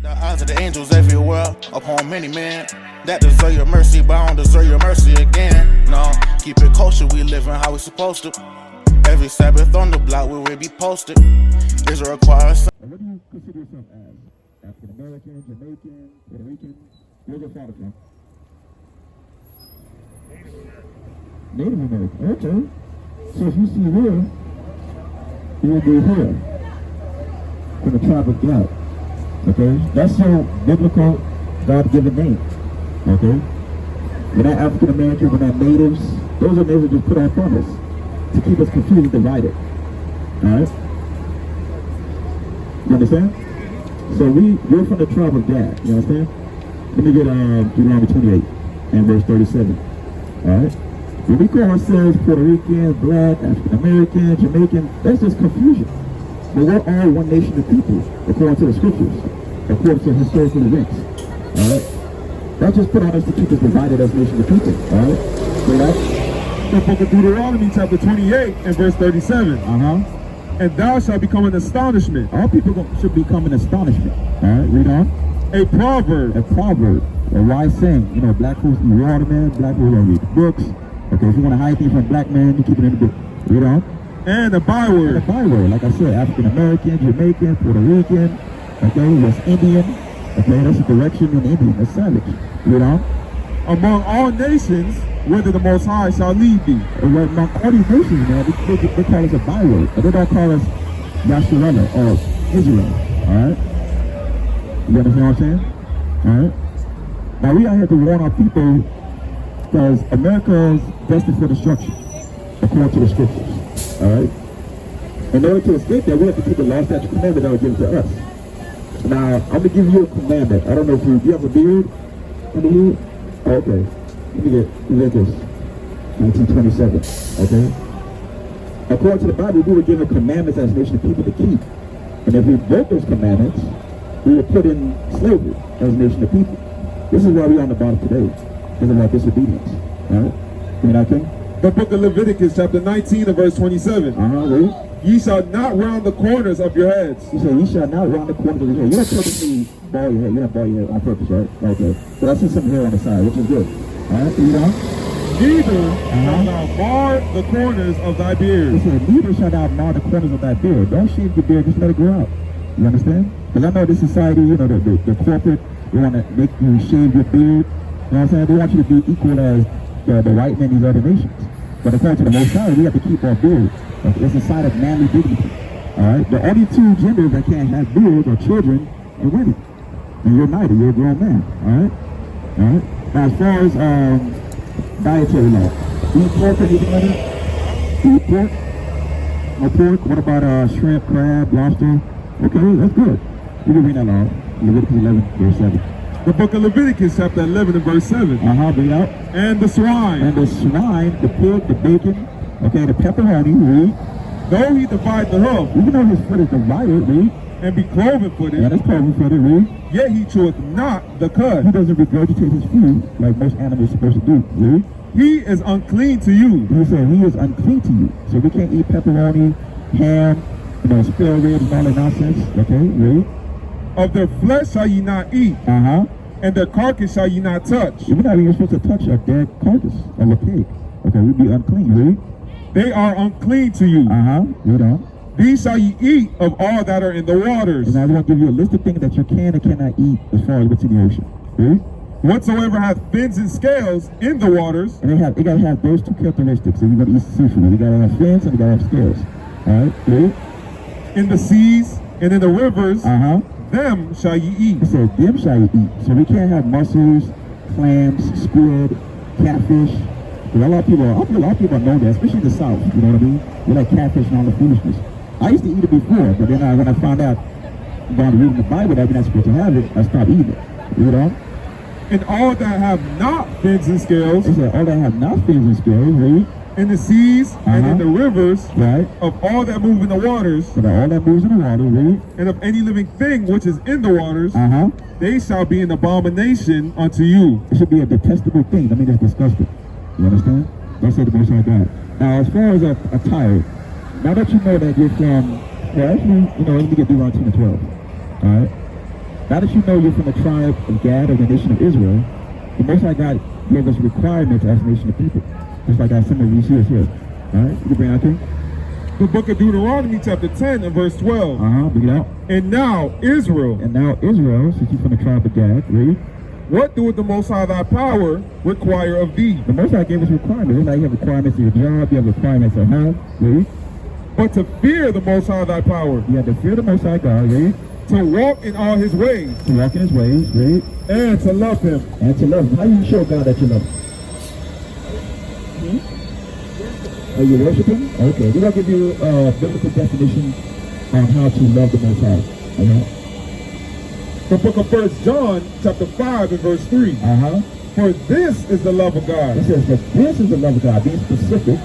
The eyes of the angels everywhere, upon many men that deserve your mercy, but I don't deserve your mercy again. No, keep it kosher, we living how we supposed to. Every Sabbath on the block where we be posted is a required. What do you consider yourself as? African American, Jamaican, Puerto Rican? Where's your father from? Native American. Okay. So if you see here, you will be here. From the tribe of God. Okay? That's your biblical, God-given name. Okay? We're not African American, we're not natives. Those are names that just put on front us to keep us confused and divided. Alright? You understand? So we're from the tribe of Gad. You understand? Let me get Deuteronomy 28 and verse 37. Alright? When we call ourselves Puerto Rican, Black, African American, Jamaican, that's just confusion. But we're all one nation of people, according to the scriptures, according to historical events. Alright? That just put on us to keep us divided as a nation of people. Alright? So that's the book of Deuteronomy chapter 28 and verse 37. And thou shalt become an astonishment. All people should become an astonishment. Alright, read on. A proverb. A proverb. A wise saying. You know, black folks eat watermelon, black folks don't read books. Okay, if you want to hide things from black men, you keep it in the book. Read on. And a byword. And a byword. Like I said, African American, Jamaican, Puerto Rican, okay, West Indian. Okay, that's a direction in Indian. That's savage. Read on. Among all nations, whither the Most High shall lead thee. Well, among all these nations, man, they call us a byword. But they don't call us Yahawah or Israel. Alright? You understand what I'm saying? Alright? Now we out here to warn our people because America is destined for destruction, according to the scriptures. Alright? In order to escape that, we have to keep the law, statute, commandment that were given to us. Now, I'm going to give you a commandment. I don't know if do you have a beard? Okay. Let me get Leviticus 19:27. Okay? According to the Bible, we were given commandments as a nation of people to keep. And if we broke those commandments, we were put in slavery as a nation of people. This is why we're on the bottom today. Because of our disobedience. Alright? You know what I think? The book of Leviticus chapter 19 and verse 27. Read. Ye shall not round the corners of your heads. He said, ye shall not round the corners of your head. You don't purposely ball your head. You don't ball your head on purpose, right? Okay. But I see some hair on the side, which is good. Alright, read on. Neither shall thou mar the corners of thy beard. He said, neither shall thou mar the corners of thy beard. Don't shave your beard, just let it grow out. You understand? Because I know this society, you know, the corporate, they want to make you shave your beard. You know what I'm saying? They want you to be equal as the white men in these other nations. But according to the Most High, we have to keep our beard. It's a sign of manly dignity. Alright? The only two genders that can't have beards are children and women. And you're neither. You're a grown man. Alright? Alright? Now, as far as dietary law, eat pork or anything like that? Eat pork? No pork? What about shrimp, crab, lobster? Okay, that's good. You can read that law. Leviticus 11, verse 7. The book of Leviticus chapter 11 and verse 7. Bring out. And the swine. And the swine, the pig, the bacon, okay, the pepperoni, read. Though he divide the hoof. Even though his foot is divided, read. And be cloven-footed. And it's cloven-footed, read. Yet he cheweth not the cud. He doesn't regurgitate his food like most animals are supposed to do, read. He is unclean to you. He said he is unclean to you. So we can't eat pepperoni, ham, you know, spare ribs and all that nonsense, okay, read. Of their flesh shall ye not eat. And their carcass shall ye not touch. We're not even supposed to touch a dead carcass of a pig. Okay, we'd be unclean, read. They are unclean to you. Read on. These shall ye eat of all that are in the waters. And I want to give you a list of things that you can and cannot eat as far as what's in the ocean. Read. Whatsoever hath fins and scales in the waters. And it got to have those two characteristics. If you're going to eat seafood, you got to have fins and you got to have scales. Alright, read. In the seas and in the rivers. Them shall ye eat. He said, them shall ye eat. So we can't have mussels, clams, squid, catfish. Because a lot of people know that, especially in the South. You know what I mean? They like catfish and all the foolishness. I used to eat it before, but then when I found out about reading the Bible that we're not supposed to have it, I stopped eating it. Read on. And all that have not fins and scales. He said, all that have not fins and scales, read. In the seas and in the rivers, right, of all that move in the waters, all that moves in the water, read. And of any living thing which is in the waters, they shall be an abomination unto you. It should be a detestable thing. I mean, that's disgusting. You understand? Don't say the Most High God. Now, as far as attire, now that you know that you're from, well, actually, you know, let me get Deuteronomy 10 and 12. All right. Now that you know you're from the tribe of Gad of the nation of Israel, the Most High God gave us requirements as a nation of people. Just like our summary we see us here. Alright, you can bring out here. The book of Deuteronomy chapter 10 and verse 12. Bring it out. And now Israel, Since you're from the tribe of Gad, read. what doeth the Most High thy power require of thee? The Most High gave us requirements. Just like you have requirements of your job, you have requirements of health, read. But to fear the Most High thy power. You have to fear the Most High God, read. To walk in all his ways. To walk in his ways, read. And to love him. And to love him. How do you show God that you love him? Are you worshiping? Okay, we're going to give you a biblical definition on how to love the Most High. The book of 1 John chapter 5 and verse 3. For this is the love of God. It says that this is the love of God, being specific,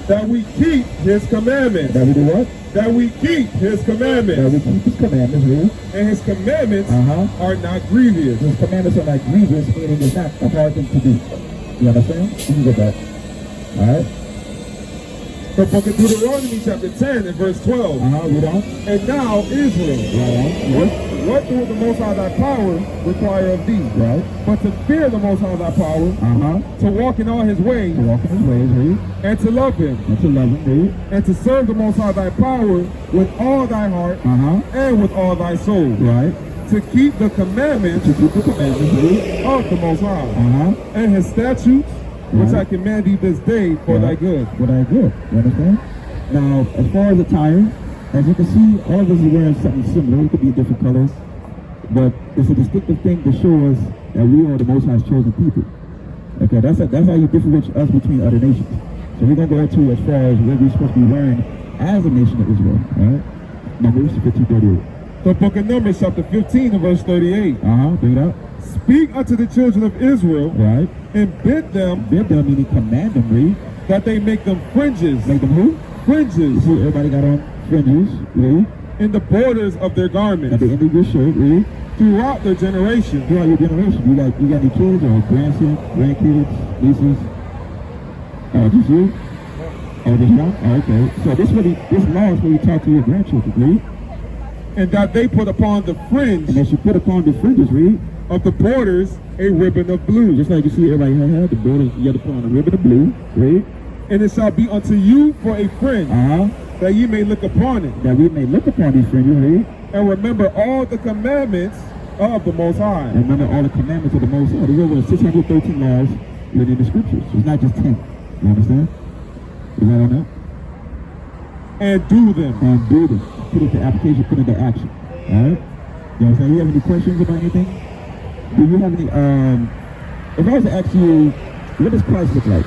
that we keep his commandments. That we do what? That we keep his commandments. That we keep his commandments, read. And his commandments are not grievous. His commandments are not grievous, meaning it's not a hard thing to do. You understand? You can get that. Alright? The book of Deuteronomy chapter 10 and verse 12. Read on. And now Israel, what doeth the Most High thy power require of thee? Right. But to fear the Most High thy power, to walk in all his ways, read. And to love him, read. And to serve the Most High thy power with all thy heart, and with all thy soul. Right. To keep the commandments, read. Of the Most High, and his statutes, which I command thee this day for thy good. For thy good. You understand? Now, as far as attire, as you can see, all of us are wearing something similar. It could be different colors, but it's a distinctive thing to show us that we are the Most High's chosen people. Okay, that's how you differentiate us between other nations. So we're going to go into as far as what we're supposed to be wearing as a nation of Israel. All right? Numbers 15:38. The book of Numbers chapter 15 and verse 38. Bring it out. Speak unto the children of Israel, right, and bid them meaning command them, read, that they make them fringes. Make them who? Fringes. See, everybody got on fringes, read. In the borders of their garments. At the end of your shirt, read. Throughout their generation. Throughout your generation. You got any kids or grandsons, grandkids, nieces? Just you? Oh, just one? Oh, okay. So this law is where you talk to your grandchildren, read. And that they put upon the fringe. And that you put upon the fringes, read. Of the borders a ribbon of blue. Just like you see everybody had the borders, you have to put on a ribbon of blue, read. And it shall be unto you for a fringe, that ye may look upon it. That we may look upon these fringes, read. And remember all the commandments of the Most High. And remember all the commandments of the Most High. There's over 613 laws written in the scriptures. It's not just 10. You understand? Is that on that? And do them. And do them. Put it to application, put it to action. Alright? You understand? You have any questions about anything? Do you have any, if I was to ask you, what does Christ look like?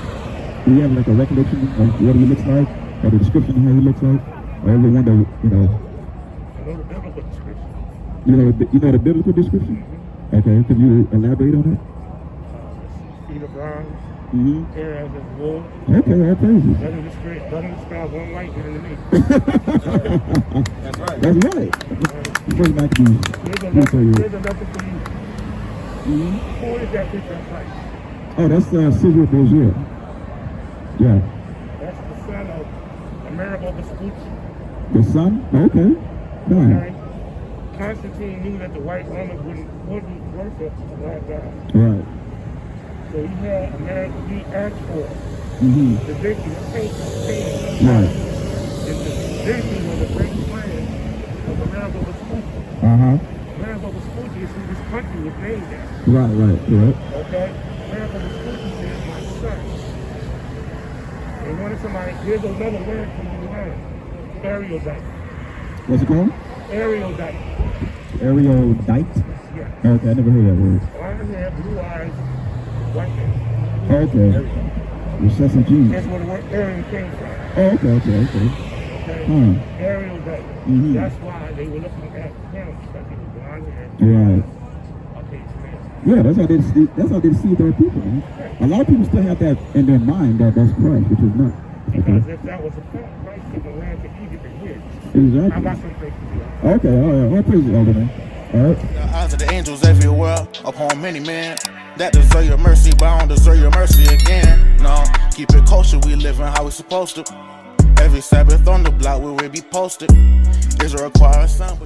Do you have like a recollection of what he looks like? Or the description of how he looks like? Or everyone that, you know? I know the biblical description. You know the biblical description? Okay, could you elaborate on it? Feet of bronze, hair as of wool. Okay, all praises. Doesn't describe one white man underneath. That's right. That's right. First Mike, here's a lesson for you. Who is that picture of Christ? Oh, that's Caesar Borgia. Yeah. That's the son of Amerigo Vespucci. The son? Okay. Right. Constantine knew that the white woman wouldn't worship the black God. Right. So he had America, he asked for the victory of paint. Right. It's the victory of the great plan of Amerigo Vespucci. Amerigo Vespucci is who this country was named after. Right. Okay? Amerigo Vespucci said, my son. They wanted somebody, here's another word for you to learn. Erudite. What's it called? Erudite. Erudite? Yeah. Okay, I never heard that word. Blonde hair, blue eyes, white man. Okay. Recessive genes. That's where the word Aryan came from. Oh, okay. Erudite. That's why they were looking at him, because he was blonde hair. Right. Okay, yeah, that's how they see their people, man. A lot of people still have that in their mind that that's Christ, which is not. Because if that was a fact, Christ took the land to Egypt and hid. Exactly. I got some things to do. Okay, all right. All praise it, Elder, man. All right. The eyes of the angels everywhere, upon many men that deserve your mercy, but I don't deserve your mercy again. No, keep it kosher, we living how we supposed to. Every Sabbath on the block where we be posted. Israel requires some.